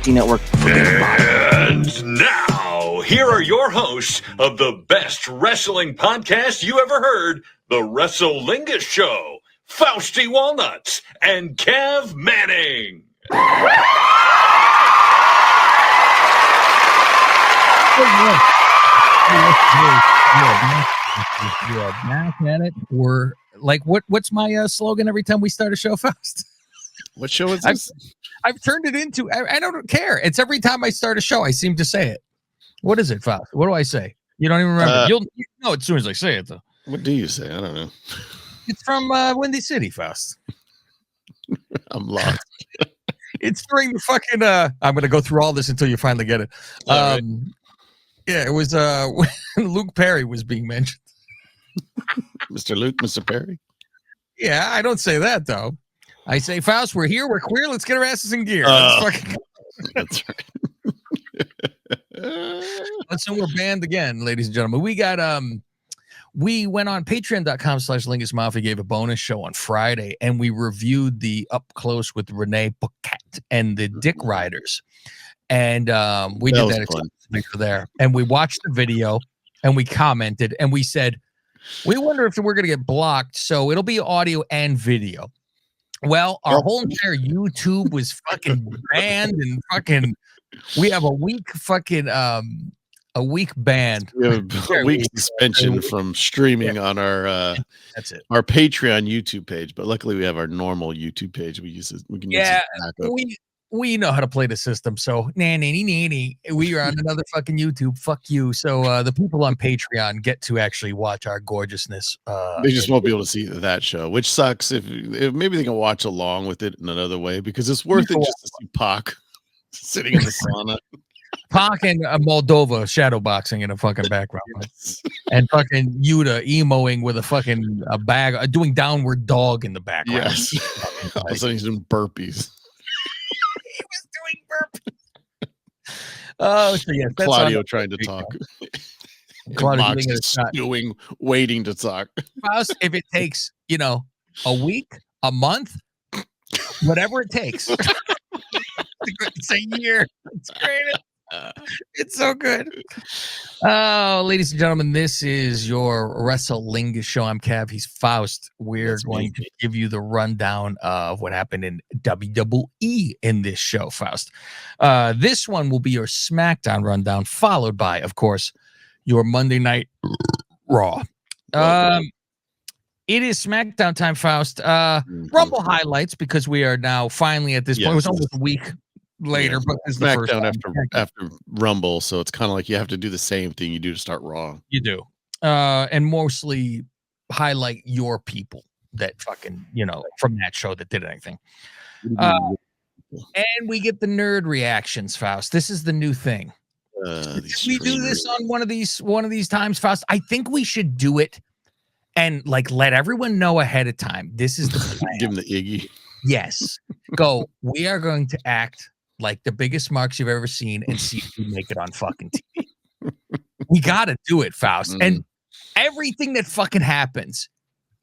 Hockey Network. And now, here are your hosts of the best wrestling podcast you ever heard, the Lingus Show, Fausty Walnuts and Cav Manning. You are back at it. We're like, what's my slogan every time we start a show, Faust? What show is this? I've turned it into, I don't care. It's every time I start a show, I seem to say it. What is it, Faust? What do I say? You don't even remember. You'll know as soon as I say it, though. What do you say? I don't know. It's from Windy City, Faust. I'm lost. It's during the fucking, I'm going to go through all this until you finally get it. Right. Yeah, it was when Luke Perry was being mentioned. Mr. Luke, Mr. Perry? Yeah, I don't say that, though. I say, Faust, we're here, we're queer, let's get our asses in gear. That's right. So we're banned again, ladies and gentlemen. We got we went on patreon.com/Lingus Mafia, gave a bonus show on Friday, and we reviewed the Up Close with Renee Paquette and the Dick Riders. And we did that exclusively for there. And we watched the video and we commented and we said, we wonder if we're going to get blocked. So it'll be audio and video. Well, our whole entire YouTube was fucking banned and fucking, we have a week ban. We have a week suspension from streaming on our that's it. Our Patreon YouTube page, but luckily we have our normal YouTube page. We can use it backup. We know how to play the system, so we are on another fucking YouTube. Fuck you. So the people on Patreon get to actually watch our gorgeousness. They just won't be able to see that show, which sucks. If maybe they can watch along with it in another way, because it's worth it just to see Pac sitting in the sauna. Pac and Moldova shadowboxing in a fucking background, and fucking Yuta emoing with a bag, doing downward dog in the background. Yes, all of a sudden he's doing burpees. He was doing burpees. Oh, so yes, Claudio trying to talk. Claudio stewing, waiting to talk. Faust, if it takes a week, a month, whatever it takes, it's a year. It's great. It's so good. Oh, ladies and gentlemen, this is your Lingus Show. I'm Cav. He's Faust. We're going to give you the rundown of what happened in WWE in this show, Faust. This one will be your SmackDown rundown, followed by, of course, your Monday Night Raw. It is SmackDown time, Faust. Rumble highlights, because we are now finally at this point. It was almost a week later, but it's SmackDown after Rumble, so it's kind of like you have to do the same thing you do to start Raw. You do, and mostly highlight your people that fucking from that show that did anything. And we get the nerd reactions, Faust. This is the new thing. We do this on one of these times, Faust. I think we should do it and let everyone know ahead of time. This is the plan. Give them the Iggy. Yes, go. We are going to act like the biggest marks you've ever seen and see if we make it on fucking TV. We got to do it, Faust. And everything that fucking happens,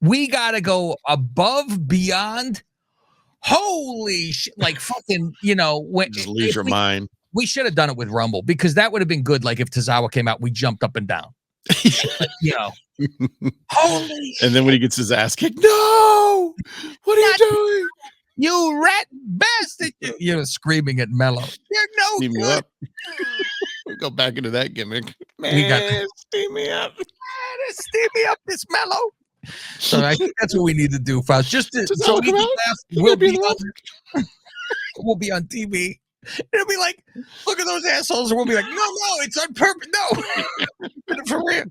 we got to go above, beyond. Holy shit. Fucking, just lose your mind. We should have done it with Rumble, because that would have been good. Like if Tozawa came out, we jumped up and down. Holy shit. And then when he gets his ass kicked, no! What are you doing? You rat bastard! You're screaming at Mello. You're no Steam good. me up. We go back into that gimmick. Man, steam me up. Steam me up, this Mello. So I think that's what we need to do, Faust. Just so we can laugh. We'll be on TV. It'll be like, look at those assholes. And we'll be like, no, it's on purpose. No, for real.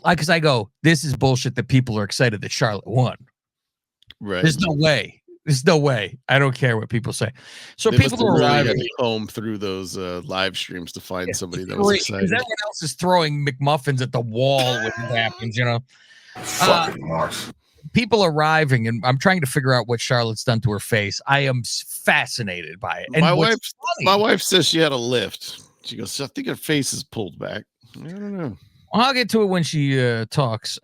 Because I go, this is bullshit that people are excited that Charlotte won. Right. There's no way. I don't care what people say. So people are arriving home through those live streams to find somebody that was excited. Because everyone else is throwing McMuffins at the wall when it happens, Fucking Marf. People arriving, and I'm trying to figure out what Charlotte's done to her face. I am fascinated by it. And my wife says she had a lift. She goes, I think her face is pulled back. I don't know. I'll get to it when she talks.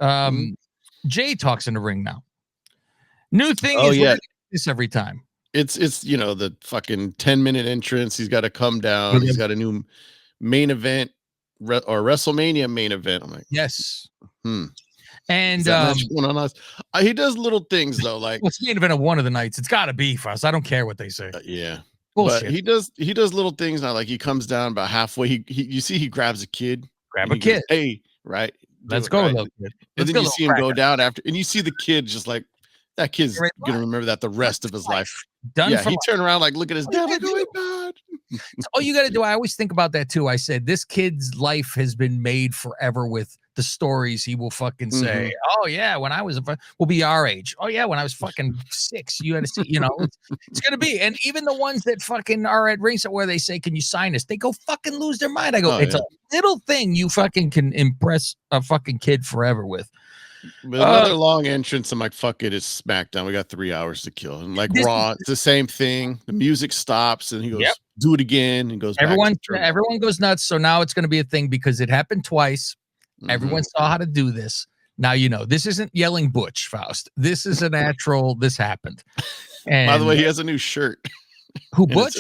Jay talks in the ring now. New thing is this every time. it's the fucking 10-minute entrance. He's got to come down. He's got a new main event or WrestleMania main event. I'm like, yes. And And match going on us. He does little things though, like what's the main event of one of the nights? It's got to be for us. I don't care what they say. Yeah. Bullshit. But he does little things now. Like he comes down about halfway. You see he grabs a kid. Grab a kid. Goes, hey, right. Let's go, right? little kid. And then you see him go down after, and you see the kid just like that kid's gonna remember that the rest of his life. He turned around like, look at his dad. Like, oh my God. All you got to do. I always think about that too. I said this kid's life has been made forever with the stories he will fucking say. Oh yeah, when I was will be our age. Oh yeah, when I was fucking 6, you had to see. It's gonna be. And even the ones that fucking are at ringside where they say, "Can you sign us?" They go fucking lose their mind. I go, it's a little thing you fucking can impress a fucking kid forever with. But another long entrance. I'm like, fuck it, it's SmackDown. We got 3 hours to kill. And like Raw, it's the same thing. The music stops, and he goes, "Do it again." And goes. Everyone goes nuts. So now it's going to be a thing because it happened twice. Everyone saw how to do this. Now this isn't yelling Butch, Faust. This is a natural. This happened. And by the way, he has a new shirt. Who Butch?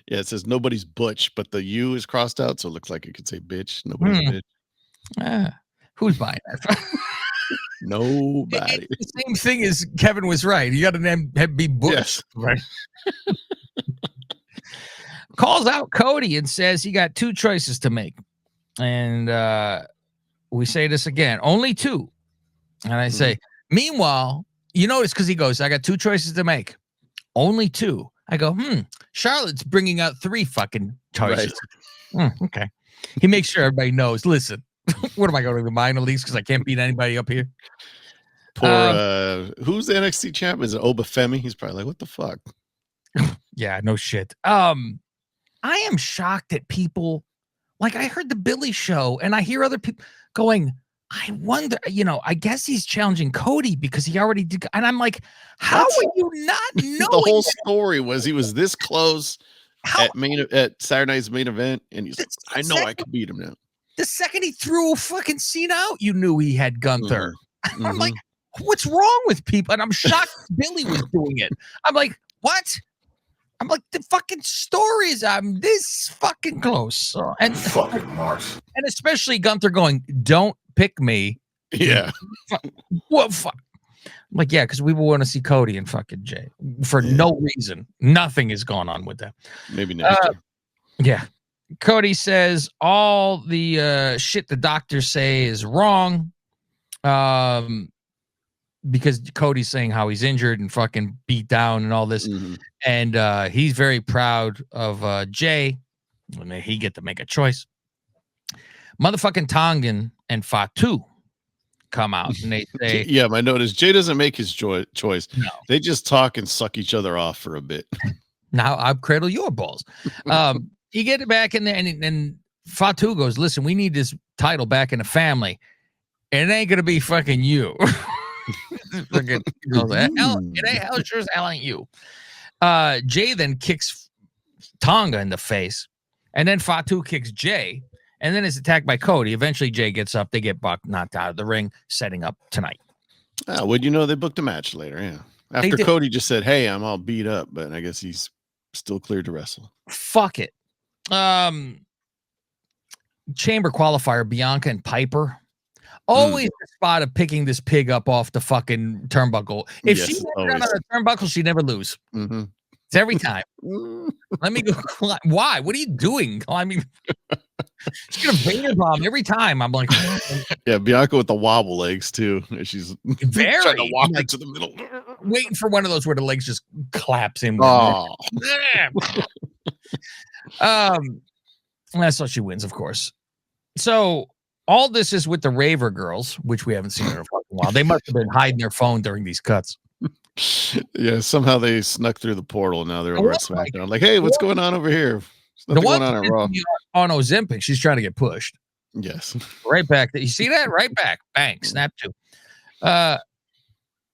It says nobody's Butch, but the U is crossed out, so it looks like it could say bitch. Nobody's bitch. Who's buying that? Nobody. It's the same thing as Kevin was right. You got to name be Butch, yes. right? Calls out Cody and says he got 2 choices to make, and we say this again, only 2. And I say, meanwhile, you notice because he goes, I got 2 choices to make, only 2. I go, Charlotte's bringing out 3 fucking choices. Right. Okay. He makes sure everybody knows. Listen. What am I going to the minor leagues because I can't beat anybody up here? Poor who's the NXT champ? Is it Obafemi? He's probably like, what the fuck? Yeah, no shit. I am shocked at people. Like I heard the Billy show, and I hear other people going, I wonder, I guess he's challenging Cody because he already did. And I'm like, how are you not knowing? The whole story was he was this close at Saturday night's main event, and he's like, I know I could beat him now. The second he threw a fucking Cena out, you knew he had Gunther. I'm like, what's wrong with people? And I'm shocked Billy was doing it. I'm like, what? I'm like, the fucking stories. I'm this fucking close. And fucking Mars. And especially Gunther going, don't pick me. Yeah. What fuck? I'm like, yeah, because we want to see Cody and fucking Jay for no reason. Nothing is going on with that. Maybe next time. Yeah. Cody says all the shit the doctors say is wrong. Because Cody's saying how he's injured and fucking beat down and all this. And he's very proud of Jay when he get to make a choice. Motherfucking Tongan and Fatu come out and they say, yeah, my note is Jay doesn't make his choice. No. They just talk and suck each other off for a bit. Now I'll cradle your balls. You get it back in there, and Fatu goes, listen, we need this title back in the family. And it ain't going to be fucking you. It ain't hell sure as hell ain't you. Jay then kicks Tonga in the face, and then Fatu kicks Jay, and then is attacked by Cody. Eventually, Jay gets up. They get Buck knocked out of the ring, setting up tonight. Well, they booked a match later, yeah. After Cody just said, hey, I'm all beat up, but I guess he's still cleared to wrestle. Fuck it. Chamber qualifier, Bianca and Piper. Always the spot of picking this pig up off the fucking turnbuckle. If she never got on a turnbuckle, she'd never lose. It's every time. Let me go. Why? What are you doing? Climbing. She's gonna Vader bomb every time. I'm like, yeah, Bianca with the wobble legs too. She's very trying to walk into the middle, waiting for one of those where the legs just collapse in. Oh. That's how she wins, of course. So all this is with the Raver girls, which we haven't seen in a fucking while. They must have been hiding their phone during these cuts. Yeah, somehow they snuck through the portal. Now they're over at SmackDown. Like, hey, what's going on over here? The one on Raw. On Ozempic, she's trying to get pushed. Yes. Right back. You see that? Right back. Bang. Snap to.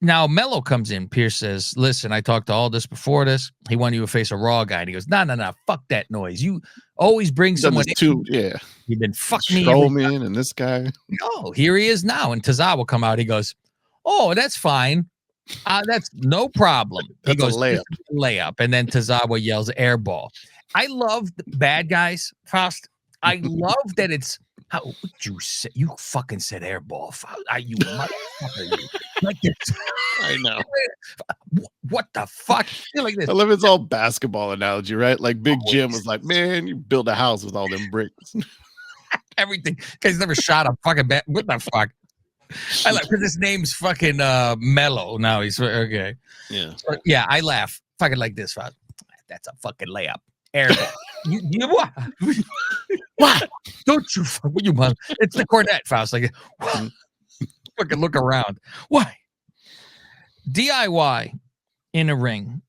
Now Mello comes in. Pierce says, listen, I talked to Aldis before this. He wanted you to face a Raw guy. And he goes, no. Fuck that noise. You always bring someone in. Yeah. You've been fucking me. Strowman and this guy. Oh, here he is now. And Tozawa come out. He goes, oh, that's fine. That's no problem. He That's a goes, layup. layup. And then Tozawa yells airball. I love the bad guys, Faust. I love that it's, how would you say? You fucking said airball, Faust. You motherfucker. You. Like this. I know. What the fuck? You're like this. I love it's all basketball analogy, right? Like Big Always. Jim was like, man, you build a house with all them bricks. Everything. Guy's never shot a fucking bat. What the fuck? I like because his name's fucking Mellow. Now he's okay. Yeah. But yeah, I laugh. Fucking like this, Faust. That's a fucking layup. Airball. you what? What? Don't you fuck with you, mother? It's the cornet, Faust. Like, fucking look around. Why? DIY in a ring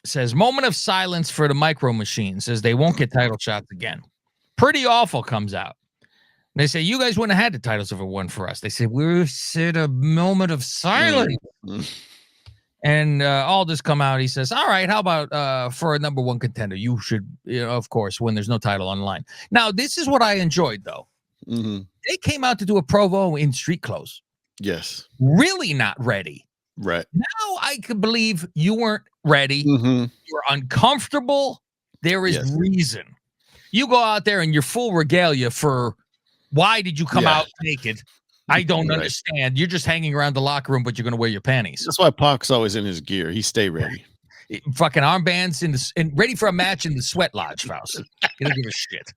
says moment of silence for the Micro Machine. Says they won't get title shots again. Pretty awful comes out. They say you guys wouldn't have had the titles if it weren't for us. They said we said a moment of silence. And Aldous come out. He says, all right, how about for a number one contender? You should, of course, when there's no title on the line. Now, this is what I enjoyed, though. Mm-hmm. They came out to do a promo in street clothes. Yes. Really not ready. Right. Now I could believe you weren't ready. Mm-hmm. You're uncomfortable. There is reason. You go out there and you're full regalia for why did you come out naked? I don't understand. You're just hanging around the locker room, but you're going to wear your panties. That's why Pac's always in his gear. He stay ready. Fucking armbands and ready for a match in the sweat lodge, Faust. You don't give a shit.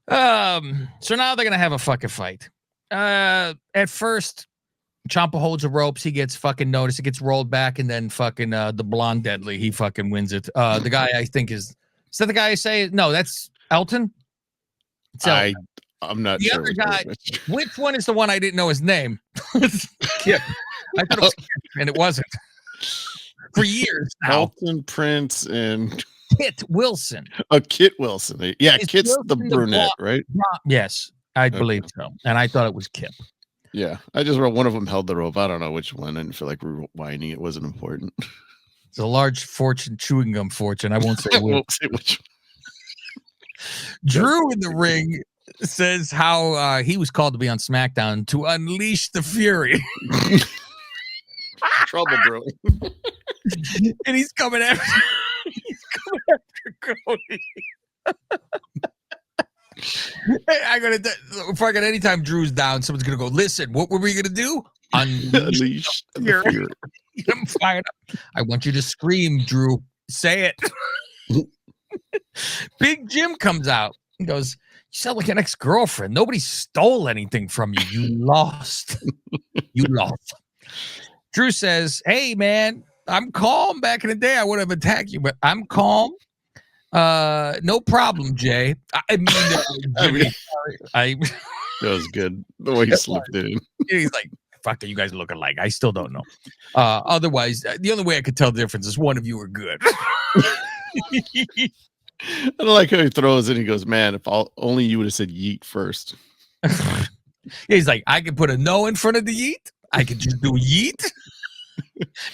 So now they're gonna have a fucking fight. At first, Ciampa holds the ropes. He gets fucking noticed. It gets rolled back, and then fucking the blonde Deadly. He fucking wins it. The guy I think is that the guy I say? No, that's Elton. I'm not the sure. Other guy, which one is the one I didn't know his name? Kip. I thought it was Kip, and it wasn't. For years now. Elton Prince and Kit Wilson. Kit Wilson. Yeah, Is Kit's Wilson the brunette, right? Yes, I believe so. And I thought it was Kip. Yeah, I just wrote one of them held the rope. I don't know which one. I didn't feel like rewinding. It wasn't important. It's a large fortune, chewing gum fortune. I won't say which. Won't say which. Drew in the ring says how he was called to be on SmackDown to unleash the fury. Trouble, bro. And he's coming after Cody. I'm gonna fucking anytime Drew's down, someone's gonna go, listen, what were we gonna do? Unleash the fury. I'm fired up. I want you to scream, Drew. Say it. Big Jim comes out and goes, you sound like an ex-girlfriend. Nobody stole anything from you. You lost. You lost. Drew says, hey, man, I'm calm. Back in the day, I would have attacked you, but I'm calm. No problem, Jay. That was good. The way he slipped it in. He's like, fuck it, you guys look alike. I still don't know. Otherwise, the only way I could tell the difference is one of you are good. I don't like how he throws it. He goes, man, if only you would have said yeet first. He's like, I can put a no in front of the yeet. I can just do yeet.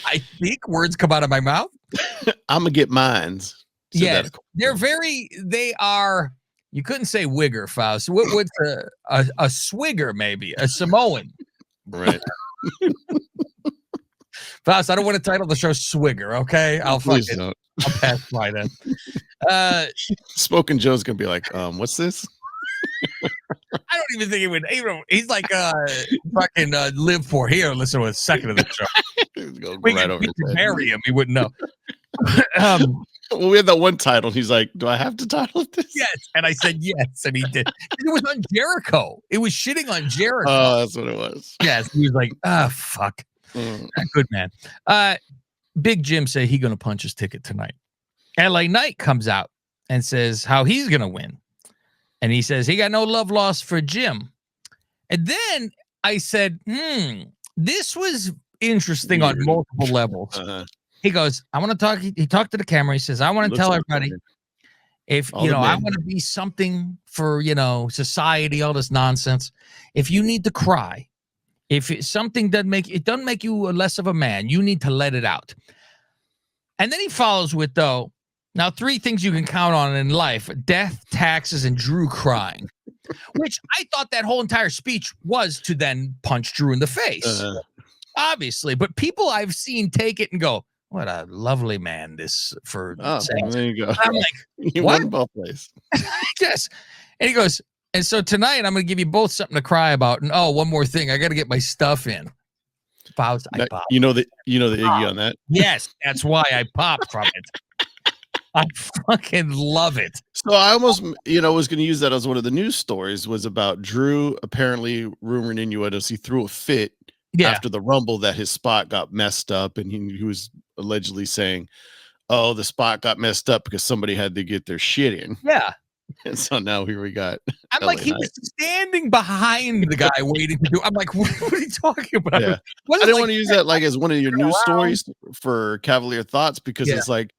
I think words come out of my mouth. I'm going to get mines. Yeah, they are, you couldn't say wigger, Faust. What's a swigger, maybe? A Samoan. Right. Faust, I don't want to title the show Swigger, okay? I'll pass by that. Spoken Joe's gonna be like, what's this? I don't even think he would. He's like fucking live for here. Listen to a second of the show. We could marry him. He wouldn't know. Well, we had that one title. He's like, do I have to title this? Yes. And I said yes. And he did. It was on Jericho. It was shitting on Jericho. Oh, that's what it was. Yes. He was like, fuck. Good man. Big Jim said he's going to punch his ticket tonight. LA Knight comes out and says how he's going to win. And he says he got no love lost for Jim. And then I said, this was interesting on multiple levels. He goes, I want to talk. He talked to the camera. He says, I want to tell everybody if, I want to be something for, society, all this nonsense. If you need to cry, if it's something doesn't make you less of a man, you need to let it out. And then he follows with, though, now 3 things you can count on in life: death, taxes, and Drew crying, which I thought that whole entire speech was to then punch Drew in the face. obviously, but people I've seen take it and go, "What a lovely man this for saying." There you go. I'm like, You what? won both ways. Yes. And he goes, and so tonight I'm going to give you both something to cry about. And one more thing, I got to get my stuff in. Popped. I popped. You know the Iggy on that. Yes, that's why I popped from it. I fucking love it. So I almost, was going to use that as one of the news stories was about Drew apparently rumored innuendos. He threw a fit after the Rumble that his spot got messed up, and he was allegedly saying, "Oh, the spot got messed up because somebody had to get their shit in." Yeah. And so now here we got. I'm like, he was standing behind the guy waiting to do. I'm like, what are you talking about? Yeah. I didn't want to use that like as one of your news stories for Cavalier Thoughts because it's like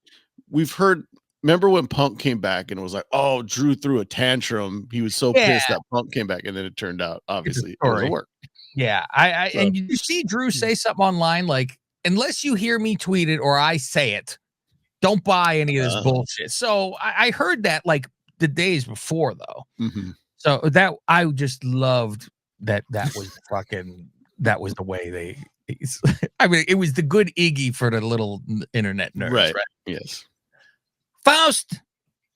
we've heard. Remember when Punk came back and it was like, "Oh, Drew threw a tantrum. He was so pissed that Punk came back," and then it turned out obviously it doesn't work. Yeah, and you see Drew say something online like, "Unless you hear me tweet it or I say it, don't buy any of this bullshit." So I heard that like the days before though. Mm-hmm. So that I just loved that was fucking that was the way they I mean it was the good Iggy for the little internet nerds, right? Yes. Faust,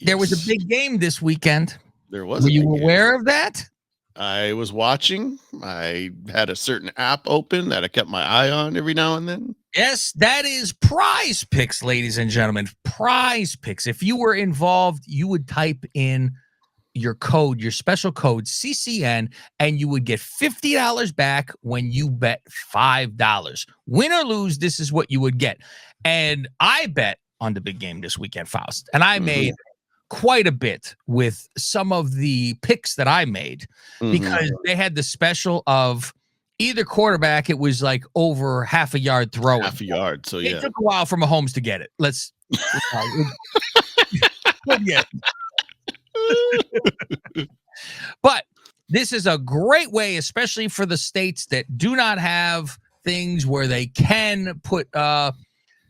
there was a big game this weekend. There was. Were you aware of that? I was watching. I had a certain app open that I kept my eye on every now and then. Yes, that is Prize Picks, ladies and gentlemen. Prize Picks. If you were involved, you would type in your code, your special code CCN, and you would get $50 back when you bet $5. Win or lose, this is what you would get. And I bet on the big game this weekend, Faust, and I made quite a bit with some of the picks that I made because they had the special of either quarterback. It was like over half a yard throw. Half a yard. So it took a while for Mahomes to get it. Let's but this is a great way, especially for the states that do not have things where they can put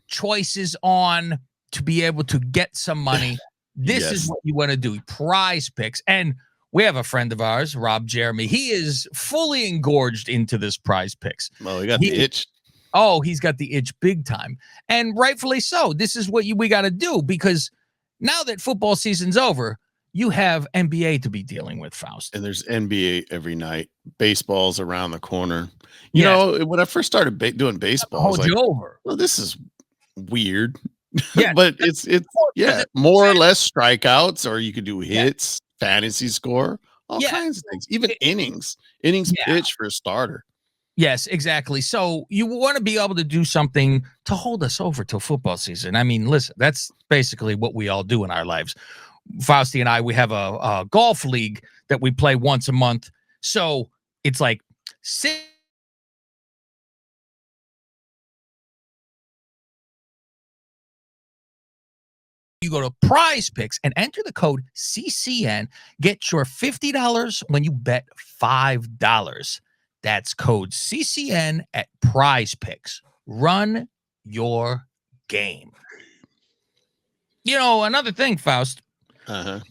choices on to be able to get some money. This is what you want to do. Prize Picks. And we have a friend of ours, Rob Jeremy. He is fully engorged into this Prize Picks. Oh, he got the itch. Oh, he's got the itch big time. And rightfully so. This is what we got to do because now that football season's over, you have NBA to be dealing with, Faust. And there's NBA every night. Baseball's around the corner. You know, when I first started doing baseball, I was like, well, this is weird. Yeah, but it's more or less strikeouts, or you could do hits, fantasy score, all kinds of things, even innings pitch for a starter. Yes, exactly. So you want to be able to do something to hold us over till football season. I mean, listen, that's basically what we all do in our lives. Fausti and I, we have a golf league that we play once a month. So it's like you go to Prize Picks and enter the code CCN. Get your $50 when you bet $5. That's code CCN at Prize Picks. Run your game. You know, another thing, Faust. I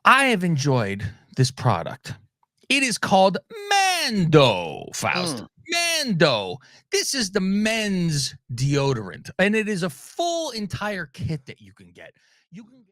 have enjoyed this product. It is called Mando, Faust. Mando. This is the men's deodorant, and it is a full entire kit that you can get. You can